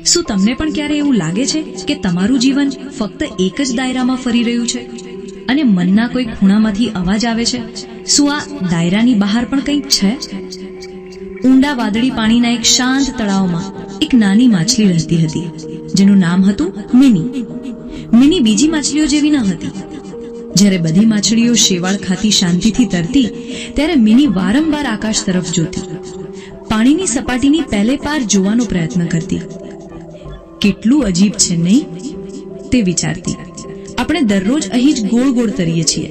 શું તમને પણ ક્યારે એવું લાગે છે કે તમારું જીવન ફક્ત એક જ દાયરામાં ફરી રહ્યું છે અને મનના કોઈ ખૂણામાંથી અવાજ આવે છે? શું આ દાયરાની બહાર પણ કંઈક છે? ઊંડા વાદળી પાણીના એક શાંત તળાવમાં એક નાની માછલી રહેતી હતી, જેનું નામ હતું મિની. મિની બીજી માછલીઓ જેવી ન હતી. જ્યારે બધી માછલીઓ શેવાળ ખાતી શાંતિથી તરતી, ત્યારે મિની વારંવાર આકાશ તરફ જોતી, પાણીની સપાટીની પહેલે પાર જોવાનો પ્રયત્ન કરતી. કેટલું અજીબ છે નહીં? તે વિચારતી. આપણે દરરોજ અહીં જ ગોળ ગોળ તરીએ છીએ.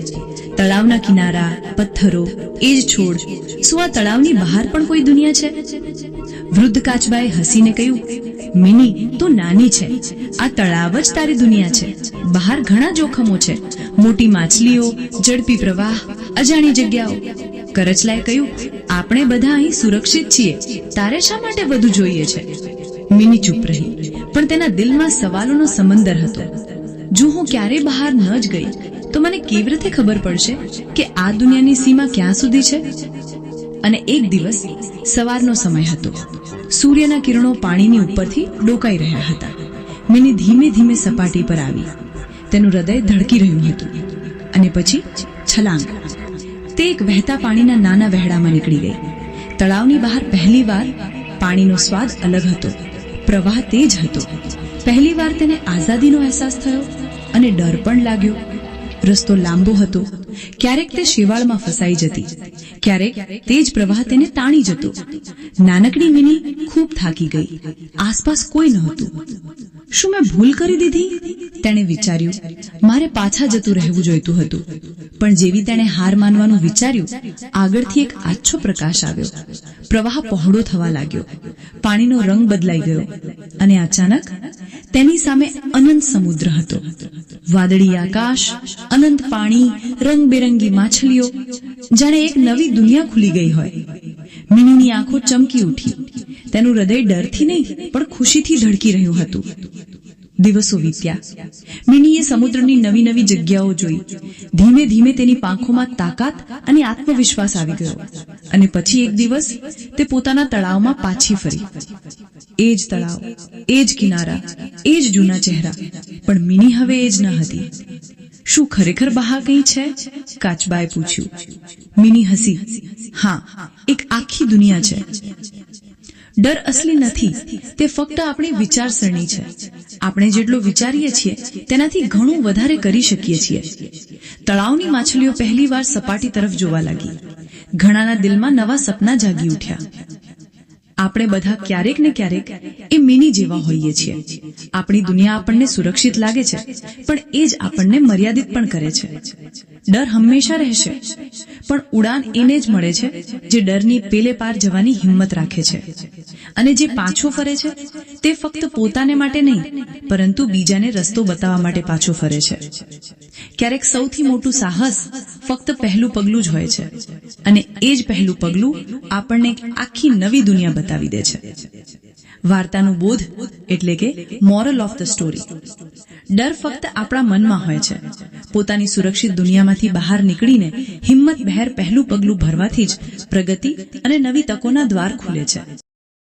તળાવના કિનારા, પથ્થરો, એ જ છોડ. શું આ તળાવની બહાર પણ કોઈ દુનિયા છે? વૃદ્ધ કાચબાએ હસીને કહ્યું, મિની, તું નાની છે. આ તળાવ જ તારી દુનિયા છે. બહાર ઘણા જોખમો છે, મોટી માછલીઓ, ઝડપી પ્રવાહ, અજાણી જગ્યાઓ. કરચલાએ કહ્યું, આપણે બધા અહીં સુરક્ષિત છીએ. તારે શા માટે વધુ જોઈએ છે? મિની ચૂપ રહી, પણ તેના દિલમાં સવાલોનો સમંદર હતો. જો હું ક્યારેય બહાર ન જ ગઈ તો મને કેવી રીતે ખબર પડશે કે આ દુનિયાની સીમા ક્યાં સુધી છે? અને એક દિવસ સવારનો સમય હતો. સૂર્યના કિરણો પાણીની ઉપરથી ડોકાઈ રહ્યા હતા. મિની ધીમે ધીમે સપાટી પર આવી. તેનું હૃદય ધડકી રહ્યું હતું. અને પછી છલાંગ. તે એક વહેતા પાણીના નાના વહેડામાં નીકળી ગઈ. તળાવની બહાર પહેલીવાર પાણીનો સ્વાદ અલગ હતો. પ્રવાહ તેજ હતો. પહેલીવાર તેને આઝાદીનો અહેસાસ થયો અને ડર પણ લાગ્યો. રસ્તો લાંબો હતો. ક્યારેક તે શેવાળમાં ફસાઈ જતી, ક્યારેક તેજ પ્રવાહ તેને તાણી જતો. નાનકડી મિની ખૂબ થાકી ગઈ. આસપાસ કોઈ નહોતું. શું મેં ભૂલ કરી દીધી? તેણે વિચાર્યું. મારે પાછા જતું રહેવું જોઈતું હતું. પણ જેવી તેણે હાર માનવાનું વિચાર્યું, આગળથી એક આછો પ્રકાશ આવ્યો. પ્રવાહ પહોળો થવા લાગ્યો. પાણીનો રંગ બદલાઈ ગયો અને અચાનક તેની સામે અનંત સમુદ્ર હતો. વાદળી આકાશ, અનંત પાણી, રંગબેરંગી માછલીઓ. જાણે એક નવી દુનિયા ખુલી ગઈ હોય. મિનીની આંખો ચમકી ઉઠી. તેનું હૃદય ડરથી નહીં પણ ખુશીથી ધડકી રહ્યું હતું. દિવસો વીત્યા. મિનીએ સમુદ્રની નવી નવી જગ્યાઓ જોઈ. ધીમે ધીમે તેની પાંખોમાં તાકાત અને આત્મવિશ્વાસ આવી ગયો. અને પછી એક દિવસ તે પોતાના તળાવમાં પાછી ફરી. એ જ તળાવ, એ જ કિનારા, એ જ જૂના ચહેરા. પણ મિની હવે એ જ ન હતી. શું ખરેખર બહાર કંઈ છે? કાચબાએ પૂછ્યું. મિની હસી. હા, એક આખી દુનિયા છે. ડર અસલી નથી, તે ફક્ત આપણી વિચારસરણી છે. આપણે જેટલું વિચારીએ છીએ તેનાથી ઘણું વધારે કરી શકીએ છીએ. તળાવની માછલીઓ પહેલીવાર સપાટી તરફ જોવા લાગી. ઘણાના દિલમાં નવા સપના જાગી ઉઠ્યા. આપણે બધા ક્યારેક ને ક્યારેક એ મિની જેવા હોઈએ છીએ. આપણી દુનિયા આપણને સુરક્ષિત લાગે છે, પણ એ જ આપણને મર્યાદિત પણ કરે છે. ડર હંમેશા રહેશે, પણ ઉડાન એને જ મળે છે જે ડરની પેલે પાર જવાની હિંમત રાખે છે. અને જે પાછો ફરે છે તે ફક્ત પોતાને માટે નહીં, પરંતુ બીજાને રસ્તો બતાવવા માટે પાછો ફરે છે. ક્યારેક સૌથી મોટું સાહસ ફક્ત પહેલું પગલું જ હોય છે. અને એ જ પહેલું પગલું આપણને આખી નવી દુનિયા બતાવી દે છે. વાર્તાનું બોધ એટલે કે મોરલ ઓફ ધ સ્ટોરી. ડર ફક્ત આપણા મનમાં હોય છે. પોતાની સુરક્ષિત દુનિયામાંથી બહાર નીકળીને હિંમતભેર પહેલું પગલું ભરવાથી જ પ્રગતિ અને નવી તકોના દ્વાર ખુલે છે.